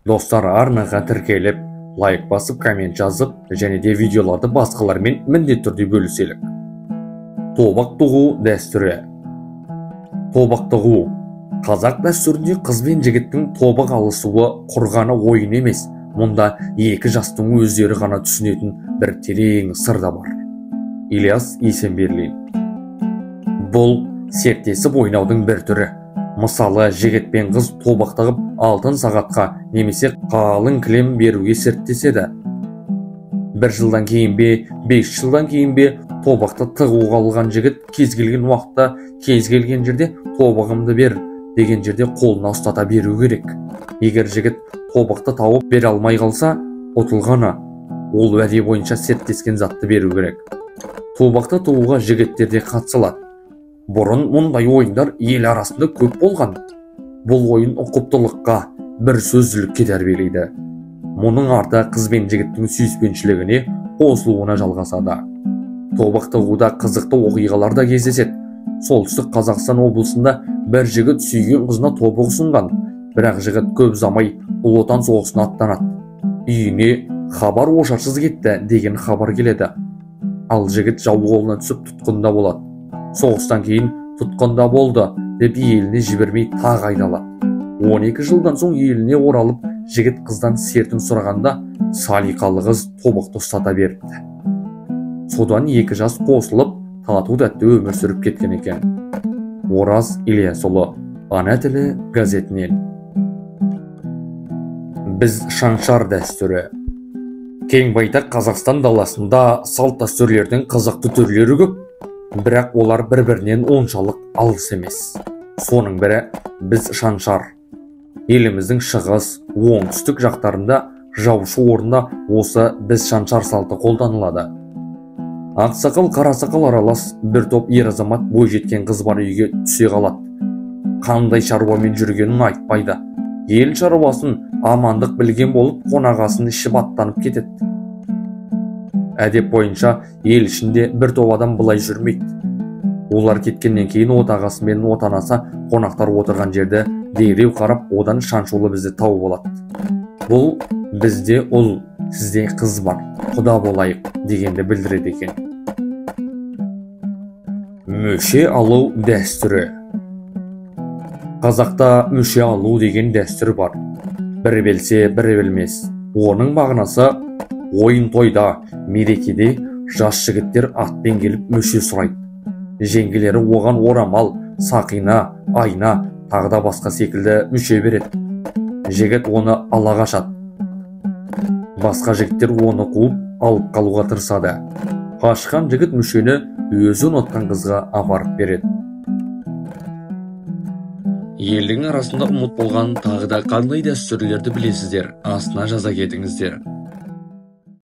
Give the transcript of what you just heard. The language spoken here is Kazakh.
Достар, арнаға тіркеліп, лайк басып, коммент жазып, және де видеоларды басқалармен міндетті түрде бөліселік. Тобық тұғу дәстүрі. Тобық тұғу. Қазақ дәстүрінде қыз бен жігіттің тобық алысуы құрғаны ойын емес, мұнда екі жастың өздері ғана түсінетін бір терең сыр да бар. Ильяс Есенберлин. Бұл серттесіп ойнаудың бір түрі. Мысалы, жігіт пен қыз тобықтығып алтын сағатқа немесе қалың кілем беруге серттеседі. Бір жылдан кейін бе, 5 жылдан кейін бе тобықты тығуға алған жігіт кез келген уақытта, кез келген жерде тобығымды бер деген жерде қолына ұстата беру керек. Егер жігіт тобықты тауып бере алмай қалса, ұтылғаны, ол уәде бойынша серттескен затты беру керек. Тобықты тууға жігіттер де қатысылады. Бұрын мұндай ойындар ел арасында көп болған. Бұл ойын ұқыптылыққа, бір сөзділікке тәрбиелейді. Мұның арты қыз бен жігіттің сүйіспеншілігіне қосылуына жалғасады. Тобық тығуда қызықты оқиғалар да кездеседі. Солтүстік Қазақстан облысында бір жігіт сүйген қызына тобық ұсынған, бірақ жігіт көп ұзамай Ұлы Отан соғысына аттанады. Үйіне хабар ошарсыз кетті деген хабар келеді. Ал жігіт жау қолына түсіп тұтқында болады. Соғыстан кейін тұтқында болды деп еліне жібермей тағы айдалады. 12 жылдан соң еліне оралып, жігіт қыздан сертін сұрағанда, салиқалы қыз тобықты ұстата беріпті. Содан екі жас қосылып, тату тәтті өмір сүріп кеткен екен. Ораз Ильясұлы, Ана тілі газетінен. Біз шаншар дәстүрі. Кең байтақ Қазақстан даласында салт дәстүрлердің қызықты түрлері көп, бірақ олар бір-бірінен оншалық алыс емес. Соның бірі біз шаншар. Еліміздің шығыс, оңтүстік жақтарында жаушы орнында осы біз шаншар салты қолданылады. Ақсақал, қарасақал аралас бір топ ер азамат бойжеткен қыз бар үйге түсе қалады. Қандай шаруамен жүргенін айтпайды. Ел шаруасын амандық білген болып, қонағасын ішіп аттанып кетеді. Әдеп бойынша ел ішінде бір топ адам былай жүрмейді. Олар кеткеннен кейін отағасы мен отанасы қонақтар отырған жерді дереу қарап, одан шаншулы бізді тауып алады. Бұл бізде ұл, сізде қыз бар, құда болайық дегенді білдіреді екен. Мүше алу дәстүрі. Қазақта мүше алу деген дәстүр бар. Бірі білсе, бірі білмес. Оның мағынасы ойын тойда, мерекеде жас жігіттер атпен келіп мүше сұрайды. Жеңгелері оған орамал, сақина, айна, тағда басқа секілді мүше береді. Жігіт оны ала қашады. Басқа жігіттер оны қуып алып қалуға тырысады. Қашқан жігіт мүшені өзі ұнатқан қызға апарып береді. Елдің арасында ұмыт болған тағы да қандай дәстүрлерді білесіздер? Астына жаза кетіңіздер.